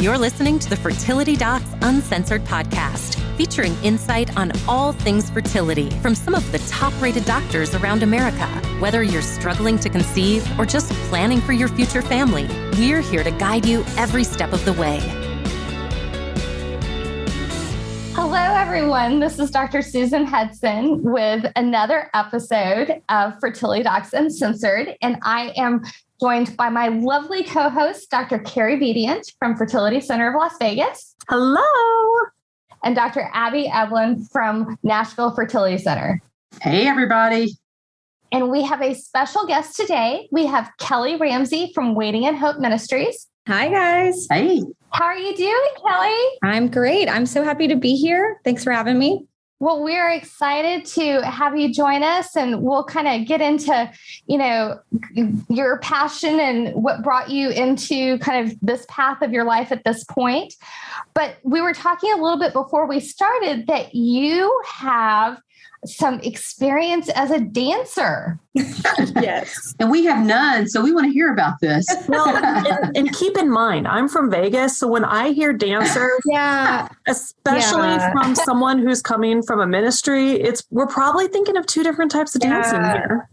You're listening to the Fertility Docs Uncensored podcast, featuring insight on all things fertility from some of the top-rated doctors around America. Whether you're struggling to conceive or just planning for your future family, we're here to guide you every step of the way. Hello, everyone. This is Dr. Susan Hudson with another episode of Fertility Docs Uncensored, and I am joined by my lovely co-host, Dr. Carrie Bedient from Fertility Center of Las Vegas. Hello. And Dr. Eblen from Nashville Fertility Center. Hey, everybody. And we have a special guest today. We have Kelley Ramsey from Waiting and Hope Ministries. Hi, guys. Hey. How are you doing, Kelley? I'm great. I'm so happy to be here. Thanks for having me. Well, we're excited to have you join us, and we'll kind of get into, your passion and what brought you into kind of this path of your life at this point. But we were talking a little bit before we started that you have some experience as a dancer. Yes. And we have none, so we want to hear about this. Well, and keep in mind, I'm from Vegas, so when I hear dancer, especially from someone who's coming from a ministry, we're probably thinking of two different types of dancing here.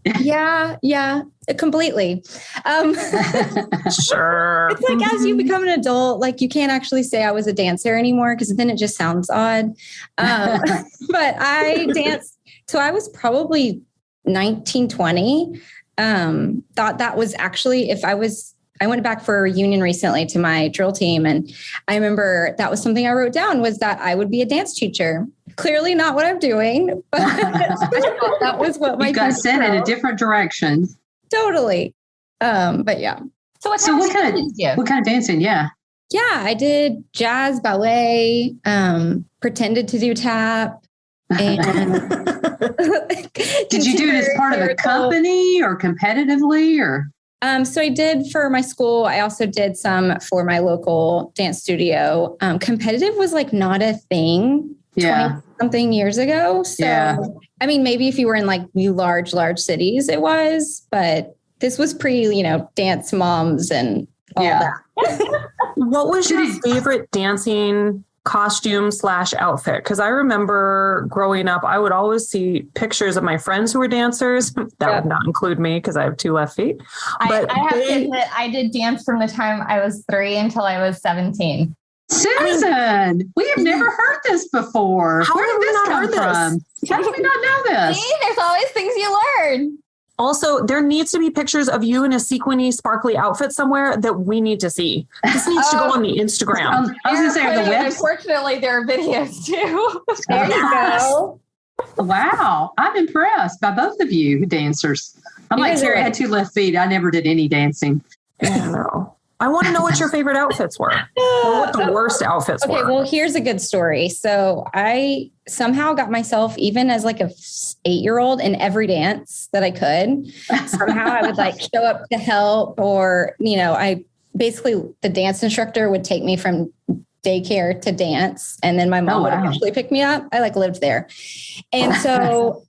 Yeah, completely. Sure. It's like as you become an adult, like you can't actually say I was a dancer anymore because then it just sounds odd. But I danced. So I was probably 19, 20. Thought that was actually, I went back for a reunion recently to my drill team. And I remember that was something I wrote down was that I would be a dance teacher. Clearly not what I'm doing, but that was what my you got sent in a different direction. Totally. But yeah. So what kind of dancing? Yeah. Yeah. I did jazz, ballet, pretended to do tap. And did you do it as part of a company or competitively or? So I did for my school. I also did some for my local dance studio. Competitive was like not a thing 20 something years ago. So, I mean, maybe if you were in like large cities, it was, but this was pre, dance moms and all that. What was your favorite dancing costume / outfit? Because I remember growing up, I would always see pictures of my friends who were dancers. That would not include me because I have 2 left feet. But I have to admit, I did dance from the time I was 3 until I was 17. Susan, we have never heard this before. Where did this come from? How do we not know this? See, there's always things you learn. Also, there needs to be pictures of you in a sequiny, sparkly outfit somewhere that we need to see. This needs to go on the Instagram. I was going to say, the website. Unfortunately, there are videos too. There you go. Wow. I'm impressed by both of you dancers. I'm like, Sarah, I had 2 left feet. I never did any dancing. No. I want to know what your favorite outfits were or what the worst outfits were. Okay, well, here's a good story. So I somehow got myself, even as like a 8-year-old, in every dance that I could. Somehow I would like show up to help or, the dance instructor would take me from daycare to dance. And then my mom would actually pick me up. I lived there. And so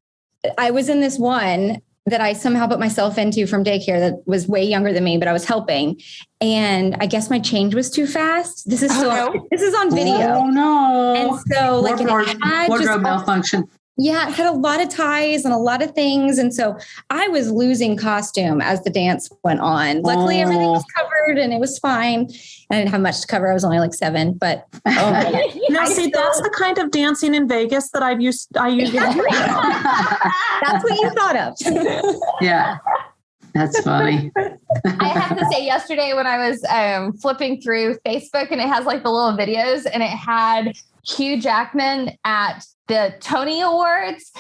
I was in this one that I somehow put myself into from daycare that was way younger than me, but I was helping. And I guess my change was too fast. This is on video. Oh no. And so wardrobe malfunction. Yeah, it had a lot of ties and a lot of things. And so I was losing costume as the dance went on. Luckily, everything was covered and it was fine. I didn't have much to cover. I was only like 7, but now see, that's the kind of dancing in Vegas that I used. That's what you thought of. Yeah. That's funny. I have to say, yesterday when I was flipping through Facebook and it has like the little videos and it had Hugh Jackman at the Tony Awards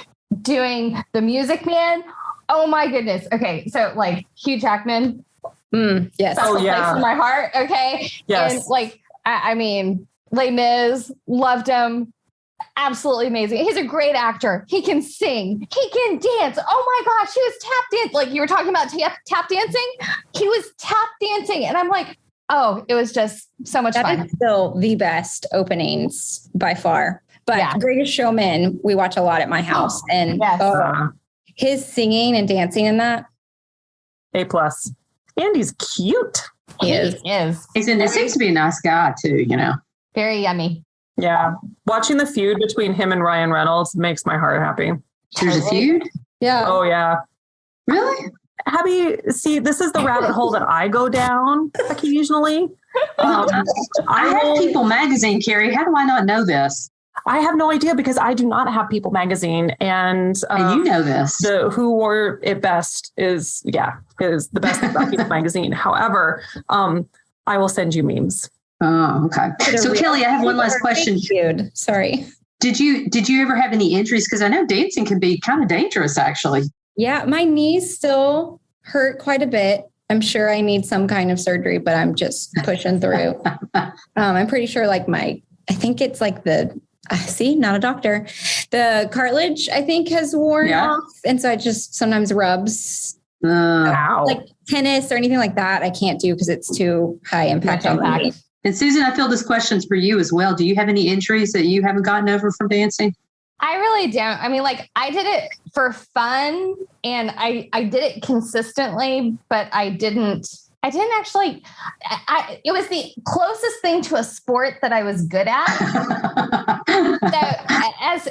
doing the Music Man. Oh my goodness. Okay. So like Hugh Jackman. Yes. That's place in my heart. Okay. Yes. And like, I mean, Les Mis, loved him. Absolutely amazing. He's a great actor. He can sing. He can dance. Oh my gosh. He was tap dancing. Like you were talking about tap dancing. He was tap dancing. And I'm like, oh, it was just so much fun. That is still the best openings by far. But Greatest Showman, we watch a lot at my house. And his singing and dancing in that. A+. And he's cute. He is. It seems to be a nice guy too, Very yummy. Yeah. Watching the feud between him and Ryan Reynolds makes my heart happy. There's a feud? Yeah. Oh, yeah. Really? Abby, see, this is the rabbit hole that I go down occasionally. I have People magazine, Carrie. How do I not know this? I have no idea because I do not have People magazine, and you know this. The Who Wore It Best is the best about People magazine. However, I will send you memes. Oh, okay. So Kelley, I have one last question. Sorry. Did you ever have any injuries? Because I know dancing can be kind of dangerous, actually. Yeah, my knees still hurt quite a bit. I'm sure I need some kind of surgery, but I'm just pushing through. I'm pretty sure I think it's like not a doctor. The cartilage, I think, has worn off. And so it just sometimes rubs. Like tennis or anything like that, I can't do because it's too high impact on my knee. And Susan, I feel this question's for you as well. Do you have any injuries that you haven't gotten over from dancing? I really don't. I mean, I did it for fun and I did it consistently, but I didn't actually, it was the closest thing to a sport that I was good at. So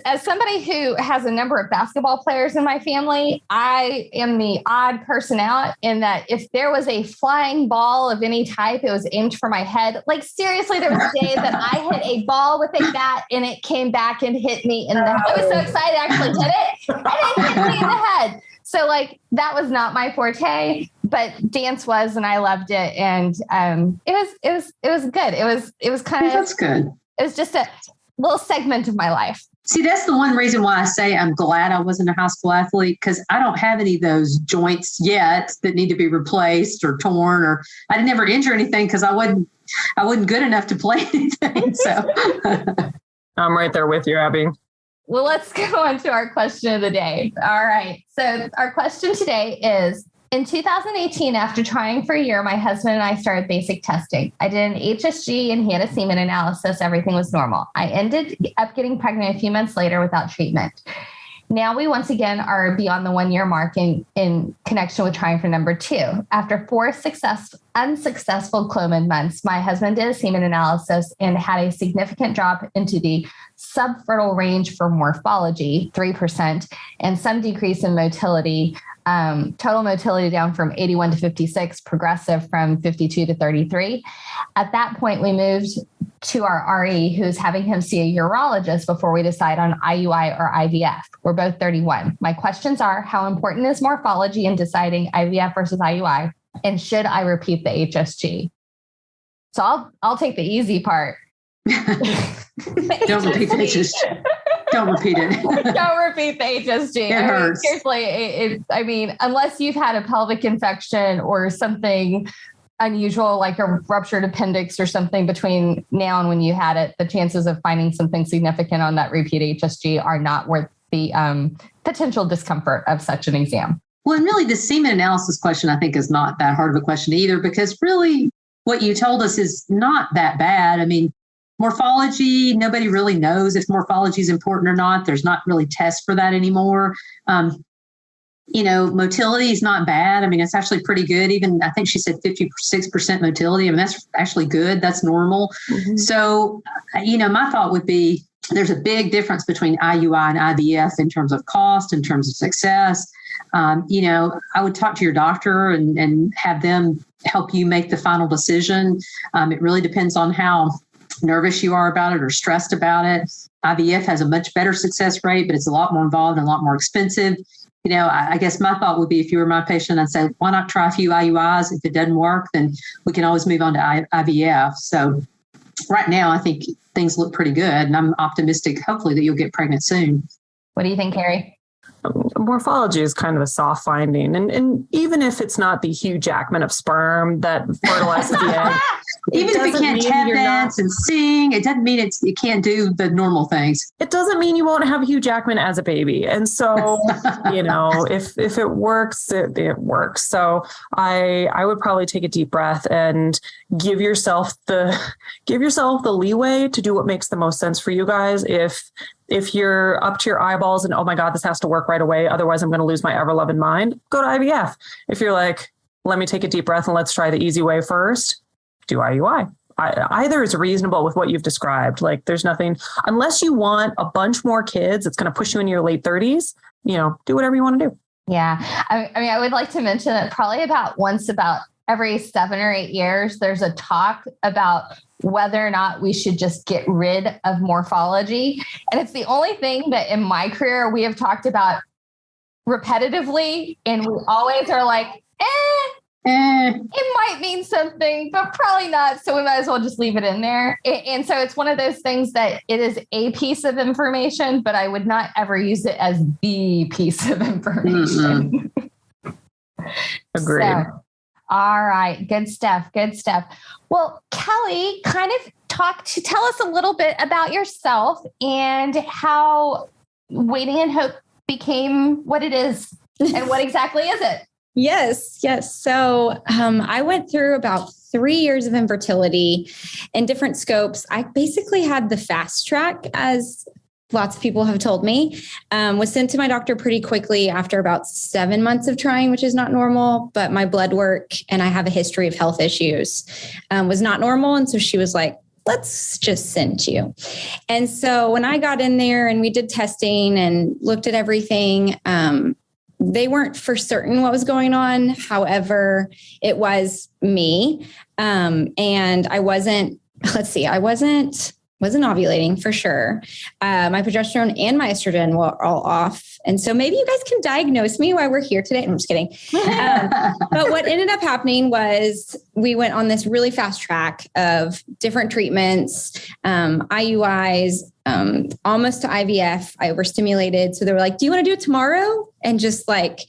as somebody who has a number of basketball players in my family, I am the odd person out in that if there was a flying ball of any type, it was aimed for my head. Like seriously, there was a day that I hit a ball with a bat and it came back and hit me in the head. I was so excited I actually did it and it hit me in the head. So that was not my forte, but dance was, and I loved it. And it was good. It was kind of, that's good. It was just a little segment of my life. See, that's the one reason why I say I'm glad I wasn't a high school athlete, because I don't have any of those joints yet that need to be replaced or torn, or I didn't ever injure anything because I wasn't good enough to play anything. So I'm right there with you, Abby. Well, let's go on to our question of the day. All right. So our question today is, in 2018, after trying for a year, my husband and I started basic testing. I did an HSG and he had a semen analysis. Everything was normal. I ended up getting pregnant a few months later without treatment. Now we once again are beyond the 1 year mark in connection with trying for number 2. After 4 unsuccessful Clomid months, my husband did a semen analysis and had a significant drop into the subfertile range for morphology, 3%, and some decrease in motility. Total motility down from 81 to 56, progressive from 52 to 33. At that point, we moved to our RE, who's having him see a urologist before we decide on IUI or IVF. We're both 31. My questions are, how important is morphology in deciding IVF versus IUI? And should I repeat the HSG? So I'll take the easy part. Don't repeat the HSG. Don't repeat it. Don't repeat the HSG. It hurts. Seriously, unless you've had a pelvic infection or something unusual, like a ruptured appendix or something between now and when you had it, the chances of finding something significant on that repeat HSG are not worth the potential discomfort of such an exam. Well, and really the semen analysis question, I think, is not that hard of a question either, because really what you told us is not that bad. I mean, morphology, nobody really knows if morphology is important or not. There's not really tests for that anymore. Motility is not bad. I mean, it's actually pretty good. Even I think she said 56% motility. I mean, that's actually good. That's normal. Mm-hmm. So, my thought would be there's a big difference between IUI and IVF in terms of cost, in terms of success. I would talk to your doctor and have them help you make the final decision. It really depends on how nervous you are about it or stressed about it. IVF has a much better success rate, but it's a lot more involved and a lot more expensive. I guess my thought would be, if you were my patient, I'd say, why not try a few IUIs? If it doesn't work, then we can always move on to IVF. So right now, I think things look pretty good, and I'm optimistic, hopefully, that you'll get pregnant soon. What do you think, Carrie? Morphology is kind of a soft finding. And even if it's not the Hugh Jackman of sperm that fertilizes the egg, even if it can't tap dance and sing, it doesn't mean it can't do the normal things. It doesn't mean you won't have Hugh Jackman as a baby. And so, if it works, it works. So I would probably take a deep breath and give yourself the leeway to do what makes the most sense for you guys. If you're up to your eyeballs and, oh my God, this has to work right away, otherwise I'm going to lose my ever-loving mind, go to IVF. If you're like, let me take a deep breath and let's try the easy way first, do IUI. Either is reasonable with what you've described. Like there's nothing, unless you want a bunch more kids, it's going to push you into your late 30s, do whatever you want to do. Yeah. I mean, I would like to mention that probably about every 7 or 8 years, there's a talk about whether or not we should just get rid of morphology. And it's the only thing that in my career we have talked about repetitively. And we always are like, it might mean something, but probably not. So we might as well just leave it in there. And so it's one of those things that it is a piece of information, but I would not ever use it as the piece of information. Agreed. So, all right. Good stuff. Good stuff. Well, Kelley, kind of tell us a little bit about yourself and how Waiting in Hope became what it is and what exactly is it? Yes. So I went through about 3 years of infertility in different scopes. I basically had the fast track, as lots of people have told me, was sent to my doctor pretty quickly after about 7 months of trying, which is not normal, but my blood work, and I have a history of health issues, was not normal. And so she was like, let's just send you. And so when I got in there and we did testing and looked at everything, they weren't for certain what was going on. However, it was me. And I wasn't ovulating for sure. My progesterone and my estrogen were all off. And so maybe you guys can diagnose me while we're here today. I'm just kidding. But what ended up happening was we went on this really fast track of different treatments, IUIs, almost to IVF. I overstimulated. So they were like, do you want to do it tomorrow? And just like,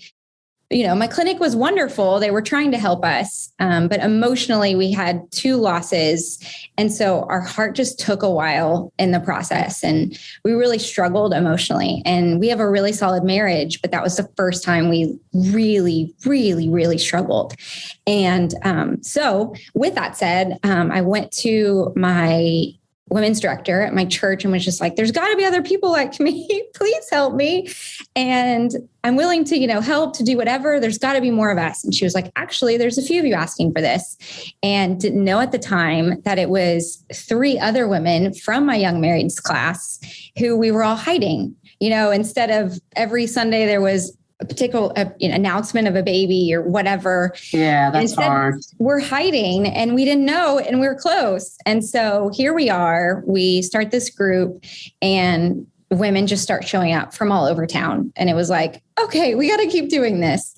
my clinic was wonderful. They were trying to help us. But emotionally, we had 2 losses. And so our heart just took a while in the process. And we really struggled emotionally. And we have a really solid marriage, but that was the first time we really, really, really struggled. And so with that said, I went to my women's director at my church and was just like, there's got to be other people like me. Please help me. And I'm willing to, help, to do whatever. There's got to be more of us. And she was like, actually, there's a few of you asking for this, and didn't know at the time that it was 3 other women from my young marrieds class who we were all hiding. Instead of every Sunday, there was a particular announcement of a baby or whatever. Yeah, that's hard. We're hiding and we didn't know, and we're close. And so here we are, we start this group and women just start showing up from all over town. And it was like, okay, we got to keep doing this.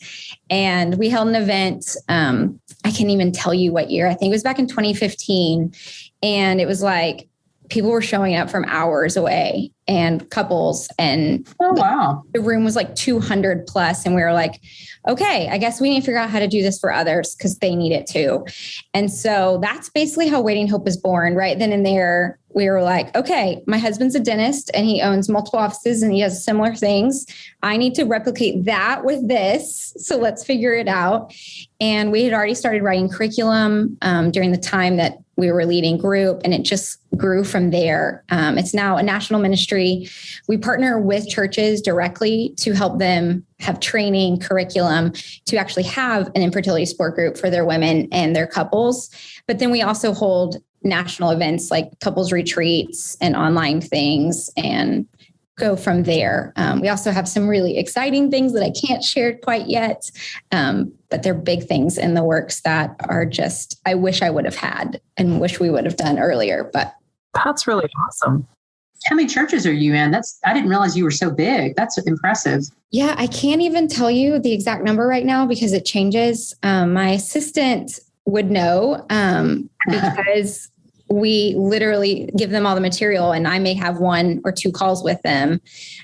And we held an event. I can't even tell you what year. I think it was back in 2015. And it was like, people were showing up from hours away, and couples, and wow, the room was like 200 plus. And we were like, okay, I guess we need to figure out how to do this for others because they need it too. And so that's basically how Waiting Hope was born. Right then and there, we were like, okay, my husband's a dentist and he owns multiple offices and he has similar things. I need to replicate that with this. So let's figure it out. And we had already started writing curriculum during the time that we were leading group, and it just grew from there. It's now a national ministry. We partner with churches directly to help them have training, curriculum to actually have an infertility support group for their women and their couples. But then we also hold national events like couples retreats and online things, and go from there. We also have some really exciting things that I can't share quite yet, but they're big things in the works that are just, I wish I would have had and wish we would have done earlier. But that's really awesome. How many churches are you in? I didn't realize you were so big. That's impressive. Yeah, I can't even tell you the exact number right now because it changes. My assistant would know because we literally give them all the material, and I may have 1 or 2 calls with them.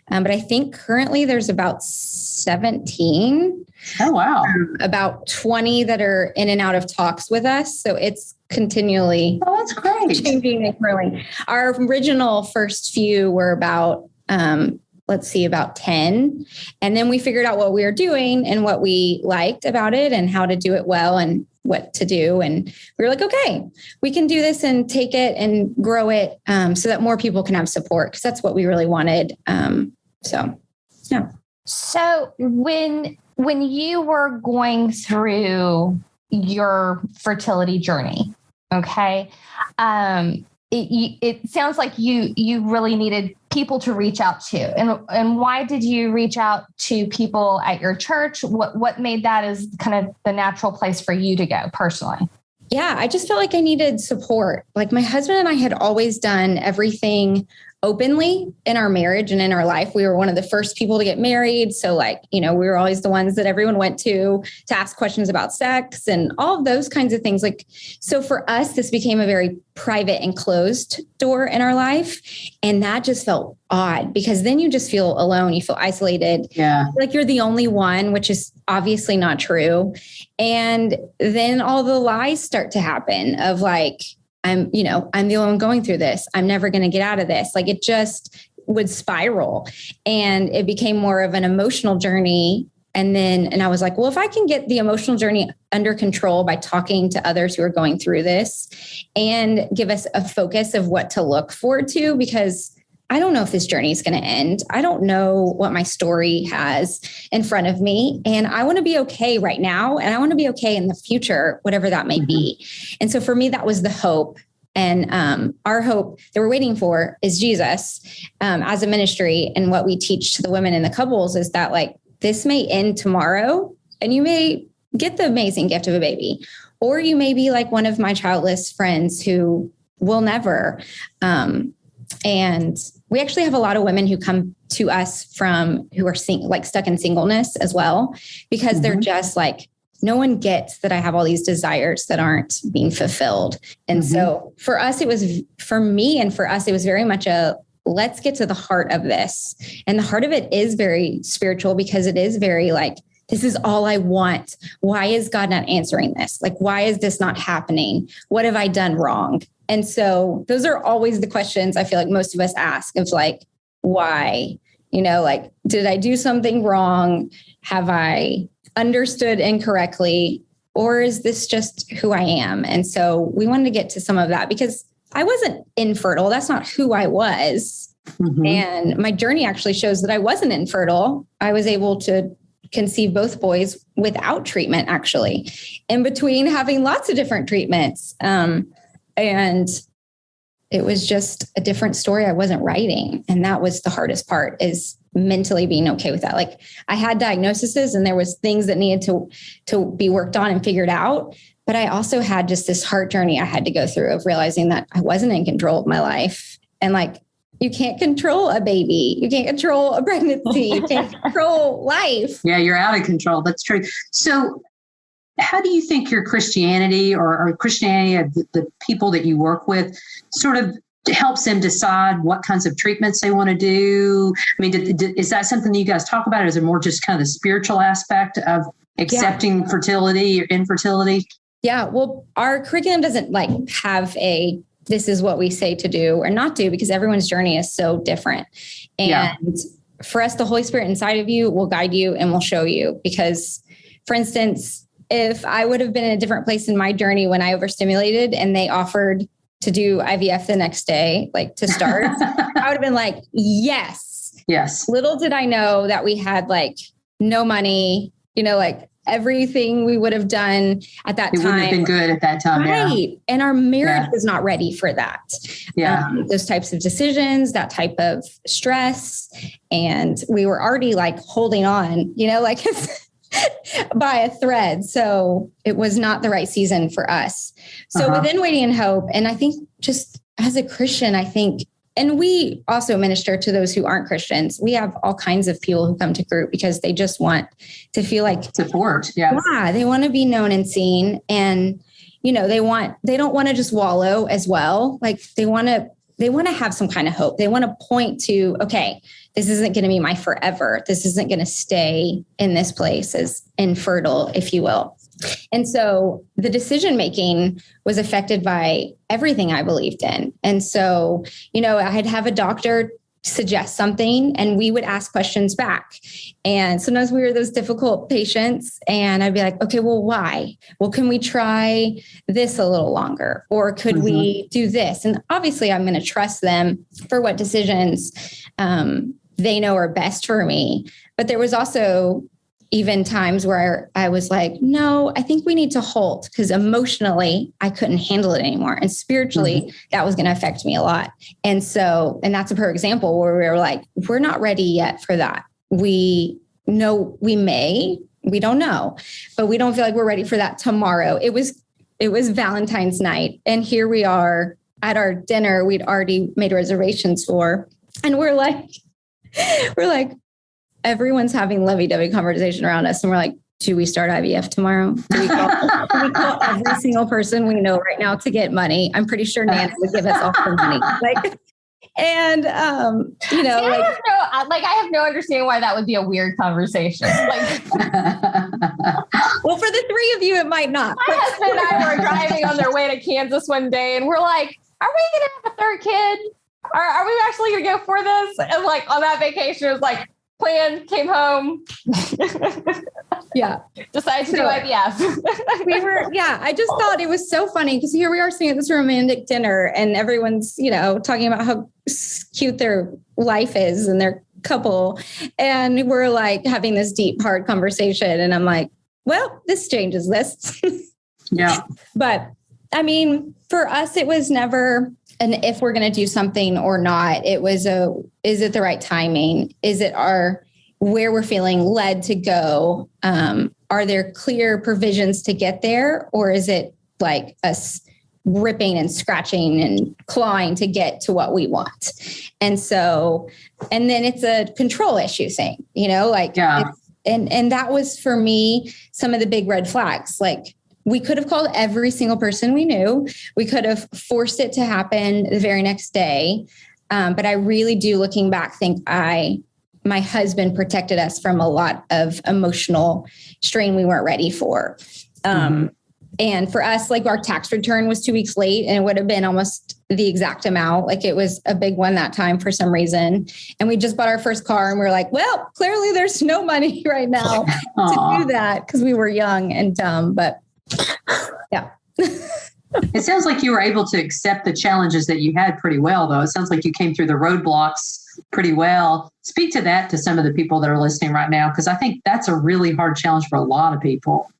But I think currently there's about 17. Oh, wow. About 20 that are in and out of talks with us. So it's continually that's great. Changing and growing. Our original first few were about, about 10. And then we figured out what we were doing and what we liked about it and how to do it well and what to do. And we were like, okay, we can do this and take it and grow it so that more people can have support, because that's what we really wanted. So, yeah. So when when you were going through your fertility journey, okay, it sounds like you really needed people to reach out to. And why did you reach out to people at your church? What made that as kind of the natural place for you to go personally? Yeah, I just felt like I needed support. Like my husband and I had always done everything openly in our marriage and in our life. We were one of the first people to get married. So like, we were always the ones that everyone went to ask questions about sex and all of those kinds of things. Like, so for us, this became a very private and closed door in our life. And that just felt odd because then you just feel alone. You feel isolated. Yeah. Like you're the only one, which is obviously not true. And then all the lies start to happen of like, I'm the only one going through this. I'm never going to get out of this. Like it just would spiral and it became more of an emotional journey. And I was like, well, if I can get the emotional journey under control by talking to others who are going through this and give us a focus of what to look forward to, because I don't know if this journey is going to end. I don't know what my story has in front of me. And I want to be okay right now. And I want to be okay in the future, whatever that may be. And so for me, that was the hope. And our hope that we're waiting for is Jesus as a ministry. And what we teach to the women and the couples is that like, this may end tomorrow and you may get the amazing gift of a baby, or you may be like one of my childless friends who will never. And we actually have a lot of women who come to us who are stuck in singleness as well, because they're just like, no one gets that I have all these desires that aren't being fulfilled. And so for us, it was very much let's get to the heart of this. And the heart of it is very spiritual because it is very like, this is all I want. Why is God not answering this? Like, why is this not happening? What have I done wrong? And so those are always the questions I feel like most of us ask of like, why, like, did I do something wrong? Have I understood incorrectly? Or is this just who I am? And so we wanted to get to some of that because I wasn't infertile. That's not who I was. And my journey actually shows that I wasn't infertile. I was able to conceive both boys without treatment, actually, in between having lots of different treatments. And it was just a different story I wasn't writing. And that was the hardest part, is mentally being okay with that. Like I had diagnoses and there was things that needed to be worked on and figured out. But I also had just this heart journey I had to go through of realizing that I wasn't in control of my life. And like, you can't control a baby. You can't control a pregnancy. You can't control life. Yeah, you're out of control. That's true. So how do you think your Christianity or Christianity of the people that you work with sort of helps them decide what kinds of treatments they want to do? I mean, is that something that you guys talk about? Or is it more just kind of the spiritual aspect of accepting fertility or infertility? Yeah, well, our curriculum doesn't like have this is what we say to do or not do, because everyone's journey is so different. And for us, the Holy Spirit inside of you will guide you and will show you. Because, for instance, if I would have been in a different place in my journey when I overstimulated and they offered to do IVF the next day, like to start, I would have been like, yes. Little did I know that we had like no money, like everything we would have done at that time. It wouldn't have been good at that time. Right. Yeah. And our marriage was not ready for that. Yeah. Those types of decisions, that type of stress. And we were already like holding on, like by a thread. So it was not the right season for us. So within Waiting in Hope, and I think just as a Christian, and we also minister to those who aren't Christians. We have all kinds of people who come to group because they just want to feel like support. Yeah. They want to be known and seen. And, they don't want to just wallow as well. Like they want to have some kind of hope. They want to point to, okay, this isn't going to be my forever. This isn't going to stay in this place as infertile, if you will. And so the decision-making was affected by everything I believed in. And so, I'd have a doctor suggest something and we would ask questions back. And sometimes we were those difficult patients and I'd be like, okay, well, why? Well, can we try this a little longer? Or could we do this? And obviously I'm going to trust them for what decisions they know are best for me. But there was also even times where I was like, no, I think we need to halt, because emotionally I couldn't handle it anymore. And spiritually, that was going to affect me a lot. And that's a perfect example where we were like, we're not ready yet for that. We know we don't know, but we don't feel like we're ready for that tomorrow. It was Valentine's night. And here we are at our dinner we'd already made reservations for. And we're like, everyone's having lovey-dovey conversation around us. And we're like, do we start IVF tomorrow? Do we call every single person we know right now to get money? I'm pretty sure Nancy would give us all the money. And I have no understanding why that would be a weird conversation. Well, for the three of you, it might not. My husband and I were driving on their way to Kansas one day, and we're like, are we going to have a third kid? Are we actually going to go for this? And on that vacation, it was like, plan, came home. Yeah. Decided to do IVF. I just thought it was so funny because here we are sitting at this romantic dinner and everyone's, talking about how cute their life is and their couple. And we're like having this deep, hard conversation. And I'm like, well, this changes this. Yeah. But I mean, for us, it was never an if we're going to do something or not. It was is it the right timing? Is it where we're feeling led to go? Are there clear provisions to get there? Or is it like us ripping and scratching and clawing to get to what we want? And then it's a control issue thing, Yeah. And that was for me, some of the big red flags. We could have called every single person we knew. We could have forced it to happen the very next day. But I really do, looking back, think my husband protected us from a lot of emotional strain we weren't ready for. And for us, our tax return was 2 weeks late, and it would have been almost the exact amount. It was a big one that time for some reason. And we just bought our first car, and we were like, well, clearly there's no money right now to do that, because we were young and dumb. But yeah. It sounds like you were able to accept the challenges that you had pretty well, though. It sounds like you came through the roadblocks pretty well. Speak to that to some of the people that are listening right now, because I think that's a really hard challenge for a lot of people,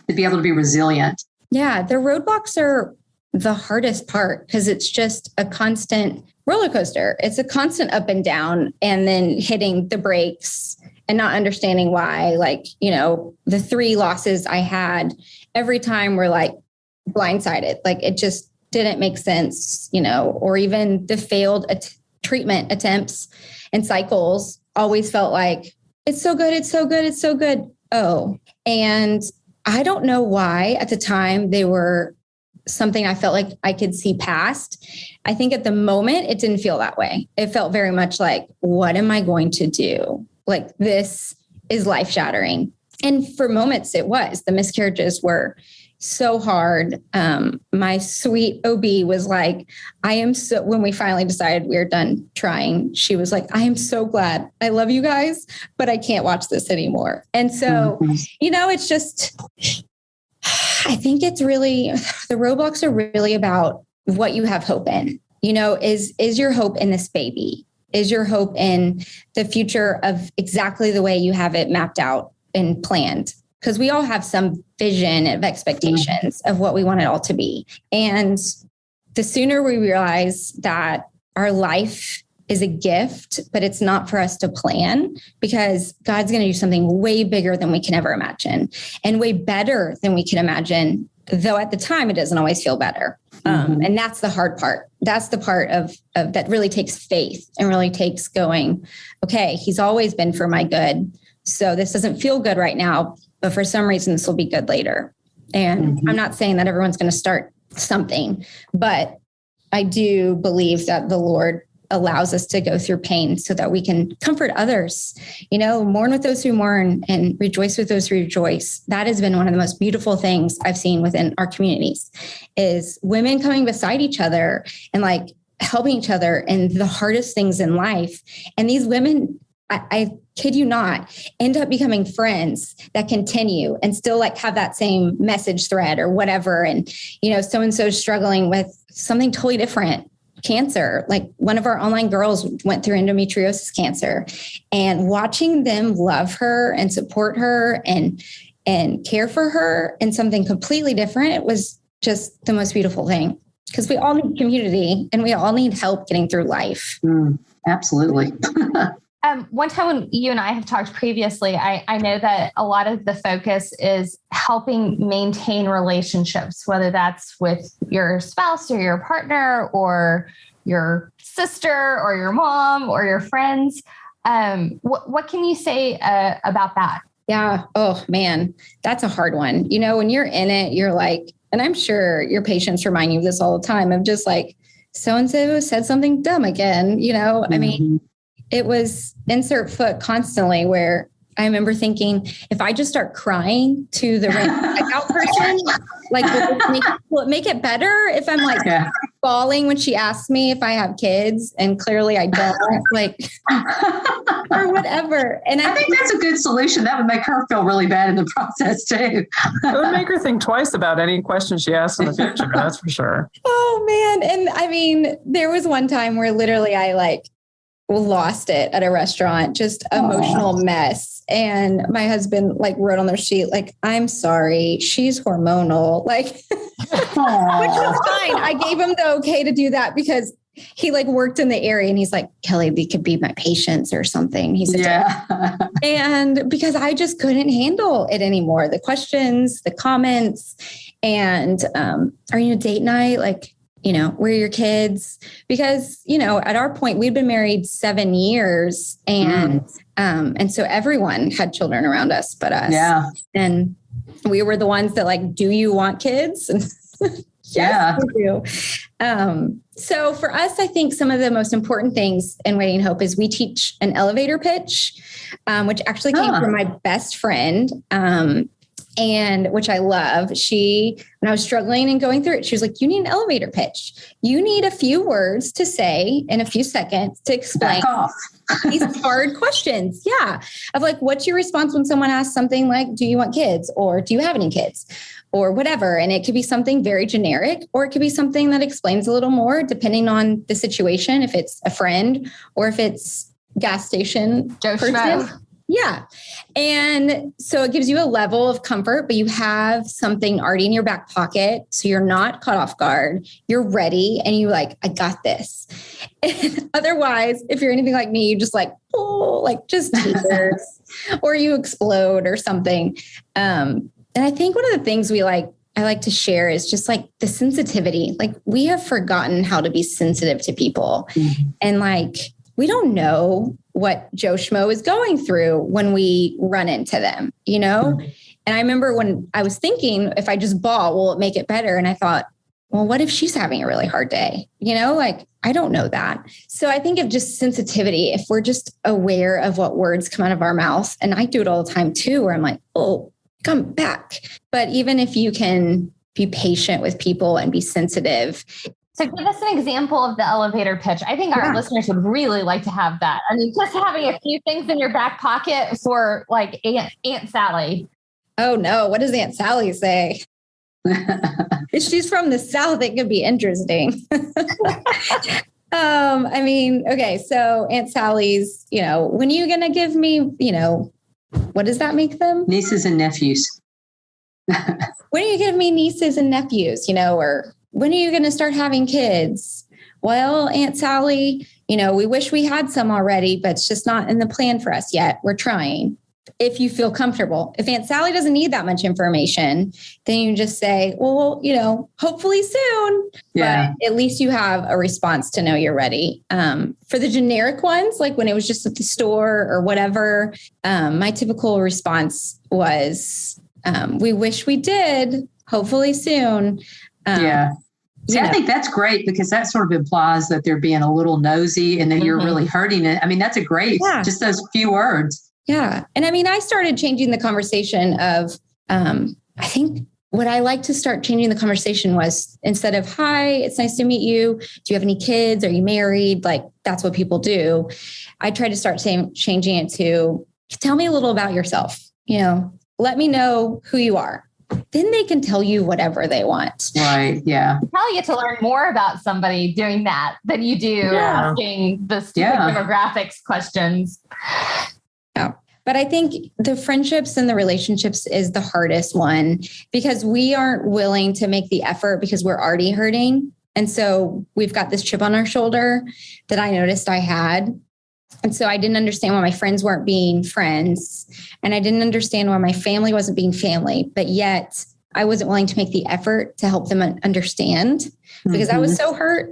to be able to be resilient. Yeah, the roadblocks are the hardest part because it's just a constant roller coaster. It's a constant up and down, and then hitting the brakes and not understanding why. The 3 losses I had, every time we're blindsided. It just didn't make sense, or even the failed treatment attempts and cycles always felt like, it's so good, it's so good, it's so good. Oh, and I don't know why at the time they were something I felt like I could see past. I think at the moment it didn't feel that way. It felt very much like, what am I going to do? This is life shattering. And for moments it was. The miscarriages were so hard. My sweet OB was like, when we finally decided we were done trying, she was like, I am so glad. I love you guys, but I can't watch this anymore. And so, it's just, I think it's really, the roadblocks are really about what you have hope in. Is your hope in this baby? Is your hope in the future of exactly the way you have it mapped out and planned? Because we all have some vision of expectations of what we want it all to be. And the sooner we realize that our life is a gift, but it's not for us to plan, because God's going to do something way bigger than we can ever imagine and way better than we can imagine, though at the time it doesn't always feel better. And that's the hard part. That's the part of that really takes faith and really takes going, okay, he's always been for my good. So this doesn't feel good right now, but for some reason this will be good later. And I'm not saying that everyone's going to start something, but I do believe that the Lord allows us to go through pain so that we can comfort others, mourn with those who mourn and rejoice with those who rejoice. That has been one of the most beautiful things I've seen within our communities, is women coming beside each other and helping each other in the hardest things in life. And these women, I kid you not, end up becoming friends that continue and still have that same message thread or whatever. And, so-and-so struggling with something totally different cancer. Like one of our online girls went through endometriosis cancer, and watching them love her and support her and care for her in something completely different, it was just the most beautiful thing, because we all need community and we all need help getting through life. Absolutely. One time when you and I have talked previously, I know that a lot of the focus is helping maintain relationships, whether that's with your spouse or your partner or your sister or your mom or your friends. What can you say about that? Yeah. Oh man, that's a hard one. You know, when you're in it, you're like, and I'm sure your patients remind you of this all the time, of just like, so-and-so said something dumb again. You know, I mean, it was insert foot constantly, where I remember thinking, if I just start crying to the checkout person, like, will it make it better if I'm like bawling when she asks me if I have kids and clearly I don't, like, or whatever. And I think that's a good solution. That would make her feel really bad in the process too. It would make her think twice about any question she asks in the future. That's for sure. Oh man. And I mean, there was one time where literally I like lost it at a restaurant, just emotional mess. And my husband like wrote on their sheet, like, I'm sorry, she's hormonal, like, which was fine. I gave him the okay to do that because he like worked in the area, and he's like, Kelley, they could be my patients or something. He said, and because I just couldn't handle it anymore. The questions, the comments, and are you a date night? Like, you know, where are your kids? Because, you know, at our point, we'd been married 7 years, and so everyone had children around us but us. Yeah. And we were the ones that like, do you want kids? Yes, we do. So for us, I think some of the most important things in Waiting Hope is we teach an elevator pitch, which actually came from my best friend. And which I love. When I was struggling and going through it, she was like, you need an elevator pitch. You need a few words to say in a few seconds to explain these hard questions. Yeah. Of like, what's your response when someone asks something like, do you want kids? Or do you have any kids? Or whatever. And it could be something very generic, or it could be something that explains a little more depending on the situation. If it's a friend or if it's gas station person. Yeah. And so it gives you a level of comfort, but you have something already in your back pocket. So you're not caught off guard. You're ready. And you like, I got this. And otherwise, if you're anything like me, you just like, just tears or you explode or something. And I think one of the things I like to share is just like the sensitivity. Like we have forgotten how to be sensitive to people. And like, we don't know what Joe Schmo is going through when we run into them, you know? And I remember when I was thinking, if I just bawl, will it make it better? And I thought, well, what if she's having a really hard day? You know, like, I don't know that. So I think of just sensitivity, if we're just aware of what words come out of our mouth, and I do it all the time too, where I'm like, oh, come back. But even if you can be patient with people and be sensitive. So give us an example of the elevator pitch. I think our listeners would really like to have that. I mean, just having a few things in your back pocket for like Aunt Sally. Oh no, what does Aunt Sally say? If she's from the South, it could be interesting. I mean, okay, so Aunt Sally's, you know, when are you going to give me, you know, what does that make them? Nieces and nephews. When are you going to me nieces and nephews, you know, or when are you going to start having kids? Well, Aunt Sally, you know, we wish we had some already, but it's just not in the plan for us yet. We're trying. If you feel comfortable. If Aunt Sally doesn't need that much information, then you just say, well, you know, hopefully soon. Yeah. But at least you have a response to know you're ready. For the generic ones, like when it was just at the store or whatever, my typical response was, we wish we did, hopefully soon. See, I think that's great because that sort of implies that they're being a little nosy and that you're really hurting it. I mean, that's a great, just those few words. Yeah. And I mean, I started changing the conversation of, I think what I like to start changing the conversation was instead of, hi, it's nice to meet you. Do you have any kids? Are you married? Like, that's what people do. I try to start changing it to, tell me a little about yourself. You know, let me know who you are. then they can tell you whatever they want. Right. Yeah. You probably get to learn more about somebody doing that than you do asking the stupid demographics questions. Yeah. But I think the friendships and the relationships is the hardest one because we aren't willing to make the effort because we're already hurting. And so we've got this chip on our shoulder that I noticed I had. And so I didn't understand why my friends weren't being friends. And I didn't understand why my family wasn't being family. But yet I wasn't willing to make the effort to help them understand because I was so hurt.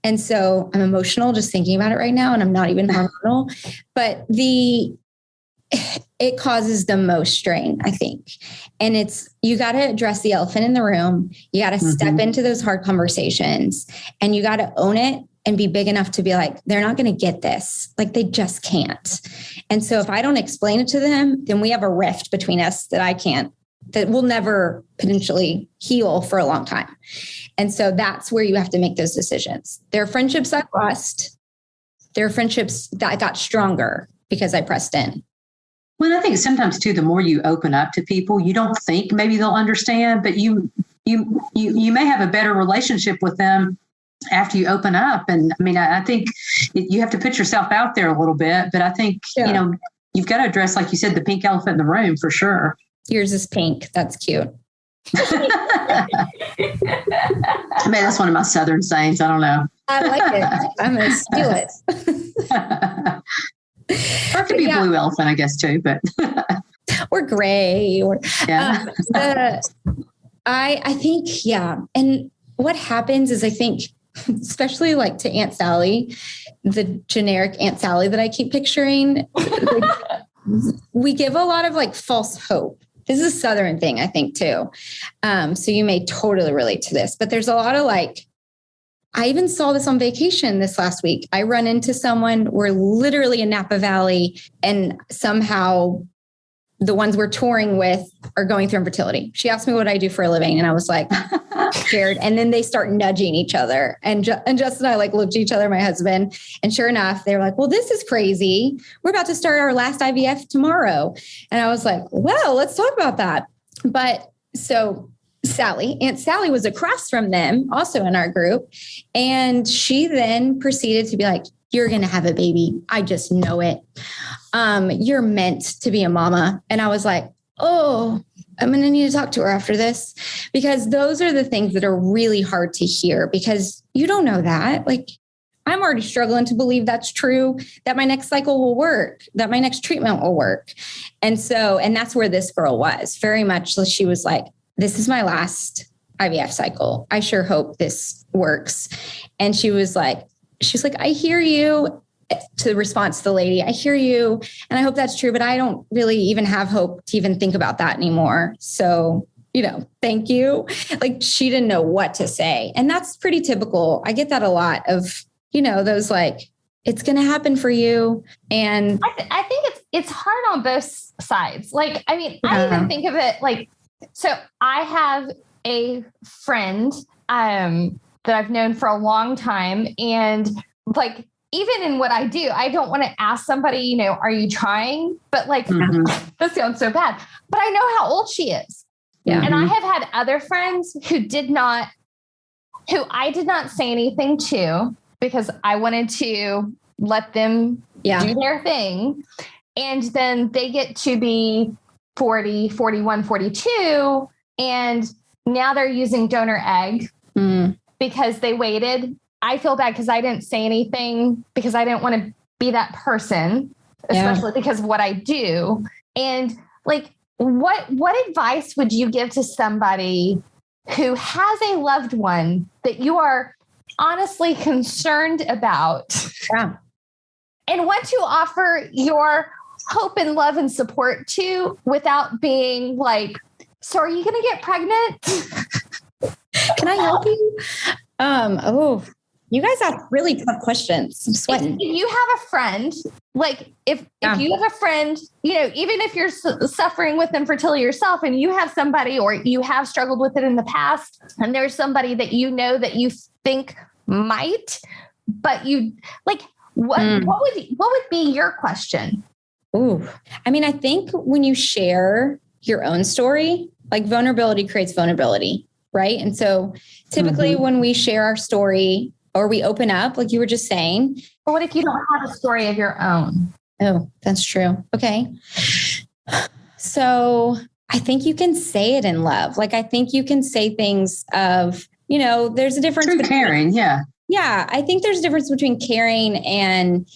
And so I'm emotional just thinking about it right now. And I'm not even hormonal. But it causes the most strain, I think. And you got to address the elephant in the room. You got to step into those hard conversations and you got to own it and be big enough to be like, they're not going to get this. Like they just can't. And so if I don't explain it to them, then we have a rift between us that will never potentially heal for a long time. And so that's where you have to make those decisions. There are friendships I lost. There are friendships that got stronger because I pressed in. Well, I think sometimes too, the more you open up to people, you don't think maybe they'll understand, but you may have a better relationship with them after you open up. And I mean, I think you have to put yourself out there a little bit, but I think, you've got to address, like you said, the pink elephant in the room for sure. Yours is pink. That's cute. I mean, that's one of my Southern sayings. I don't know. I like it. I'm going to steal it. Or it could be blue elephant, I guess, too, but or gray or I think, and what happens is I think, especially like to Aunt Sally, the generic Aunt Sally that I keep picturing, we give a lot of like false hope. This is a Southern thing, I think, too. So you may totally relate to this, but there's a lot of like, I even saw this on vacation this last week. I run into someone, we're literally in Napa Valley, and somehow the ones we're touring with are going through infertility. She asked me what I do for a living, and I was like, scared. And then they start nudging each other. And Justin and I like looked at each other, my husband, and sure enough, they were like, well, this is crazy. We're about to start our last IVF tomorrow. And I was like, well, let's talk about that. But so Aunt Sally was across from them, also in our group. And she then proceeded to be like, you're going to have a baby. I just know it. You're meant to be a mama. And I was like, oh, I'm going to need to talk to her after this, because those are the things that are really hard to hear because you don't know that. Like, I'm already struggling to believe that's true, that my next cycle will work, that my next treatment will work. And that's where this girl was very much. She was like, this is my last IVF cycle. I sure hope this works. And she's like, I hear you. To the response to the lady, I hear you. And I hope that's true, but I don't really even have hope to even think about that anymore. So, thank you. Like, she didn't know what to say. And that's pretty typical. I get that a lot of, those like, it's going to happen for you. And I think it's hard on both sides. Like, I mean, I even think of it like, so I have a friend that I've known for a long time. And like, even in what I do, I don't want to ask somebody, are you trying? But like, that sounds so bad. But I know how old she is. Yeah. And I have had other friends who I did not say anything to because I wanted to let them do their thing. And then they get to be 40, 41, 42. And now they're using donor egg because they waited. I feel bad because I didn't say anything because I didn't want to be that person, especially because of what I do. And like, what advice would you give to somebody who has a loved one that you are honestly concerned about and want to offer your hope and love and support to without being like, so are you going to get pregnant? Can I help you? You guys ask really tough questions. I'm sweating. If you have a friend, like if you have a friend, even if you're suffering with infertility yourself and you have somebody or you have struggled with it in the past and there's somebody that that you think might, but you like, what would be your question? Ooh, I mean, I think when you share your own story, like vulnerability creates vulnerability, right? And so typically when we share our story or we open up, like you were just saying. But what if you don't have a story of your own? Oh, that's true. Okay. So I think you can say it in love. Like, I think you can say things of, there's a difference between caring. Yeah. Yeah. I think there's a difference between caring and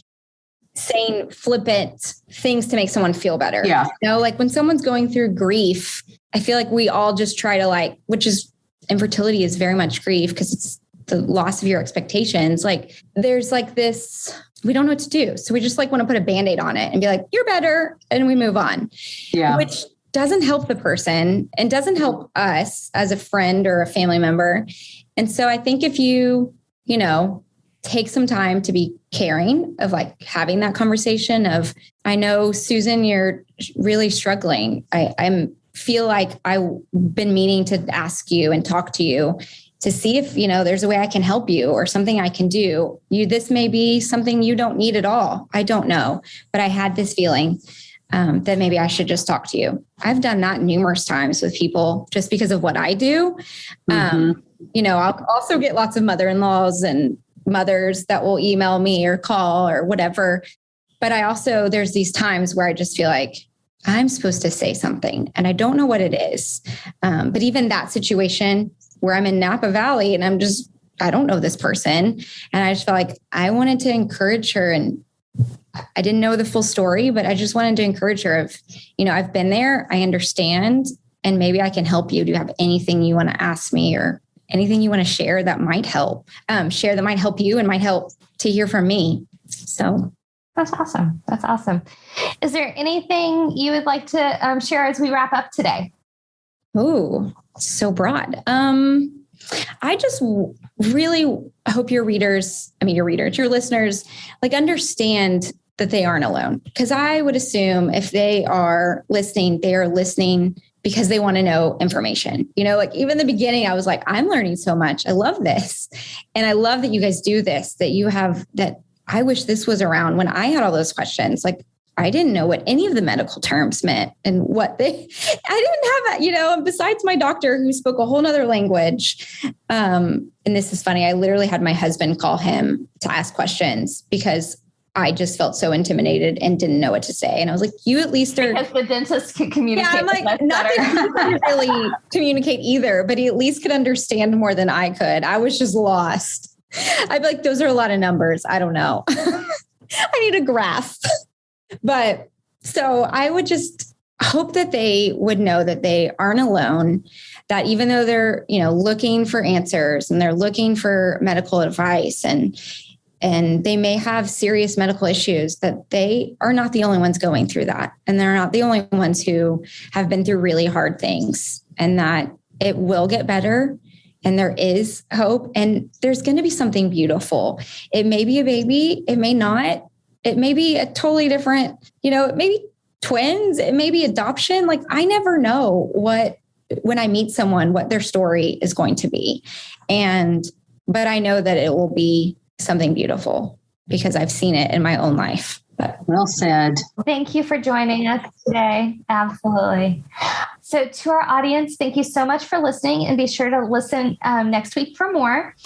saying flippant things to make someone feel better. Yeah. Like when someone's going through grief, I feel like we all just try to which is infertility is very much grief because it's the loss of your expectations. Like there's this, we don't know what to do. So we just want to put a Band-Aid on it and be like, you're better. And we move on. Yeah. Which doesn't help the person and doesn't help us as a friend or a family member. And so I think if you, take some time to be caring of having that conversation of, I know, Susan, you're really struggling. I feel like I've been meaning to ask you and talk to you to see if, there's a way I can help you or something I can do. This may be something you don't need at all. I don't know, but I had this feeling that maybe I should just talk to you. I've done that numerous times with people just because of what I do. I'll also get lots of mother-in-laws and mothers that will email me or call or whatever. But there's these times where I just feel like I'm supposed to say something and I don't know what it is. But even that situation where I'm in Napa Valley and I don't know this person. And I just felt like I wanted to encourage her, and I didn't know the full story, but I just wanted to encourage her of, I've been there, I understand, and maybe I can help you. Do you have anything you want to ask me or anything you want to share that might help? That might help you and might help to hear from me. So that's awesome. That's awesome. Is there anything you would like to share as we wrap up today? Oh, so broad. I just really hope your listeners understand that they aren't alone. Because I would assume if they are listening because they want to know information. Even in the beginning, I was like, I'm learning so much. I love this. And I love that you guys do this, that I wish this was around when I had all those questions. I didn't know what any of the medical terms meant and I didn't have that, besides my doctor who spoke a whole nother language. And this is funny. I literally had my husband call him to ask questions because I just felt so intimidated and didn't know what to say. And I was like, you at least are... Because the dentist can communicate. Yeah, I'm like, not that he couldn't really communicate either, but he at least could understand more than I could. I was just lost. I'd be like, those are a lot of numbers. I don't know. I need a graph. But so I would just hope that they would know that they aren't alone, that even though they're, looking for answers and they're looking for medical advice and they may have serious medical issues, that they are not the only ones going through that. And they're not the only ones who have been through really hard things, and that it will get better. And there is hope, and there's going to be something beautiful. It may be a baby. It may not. It may be a totally different, it may be twins. It may be adoption. I never know when I meet someone, what their story is going to be. But I know that it will be something beautiful because I've seen it in my own life. But well said. Thank you for joining us today. Absolutely. So to our audience, thank you so much for listening, and be sure to listen next week for more.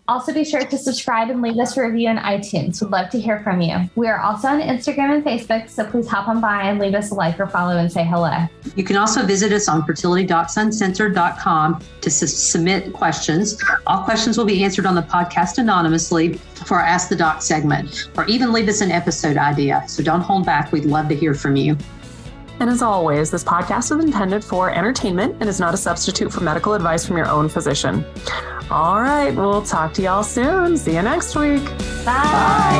Also be sure to subscribe and leave us a review on iTunes. We'd love to hear from you. We are also on Instagram and Facebook, so please hop on by and leave us a like or follow and say hello. You can also visit us on fertilitydocsuncensored.com to submit questions. All questions will be answered on the podcast anonymously for our Ask the Doc segment, or even leave us an episode idea. So don't hold back. We'd love to hear from you. And as always, this podcast is intended for entertainment and is not a substitute for medical advice from your own physician. All right, we'll talk to y'all soon. See you next week. Bye.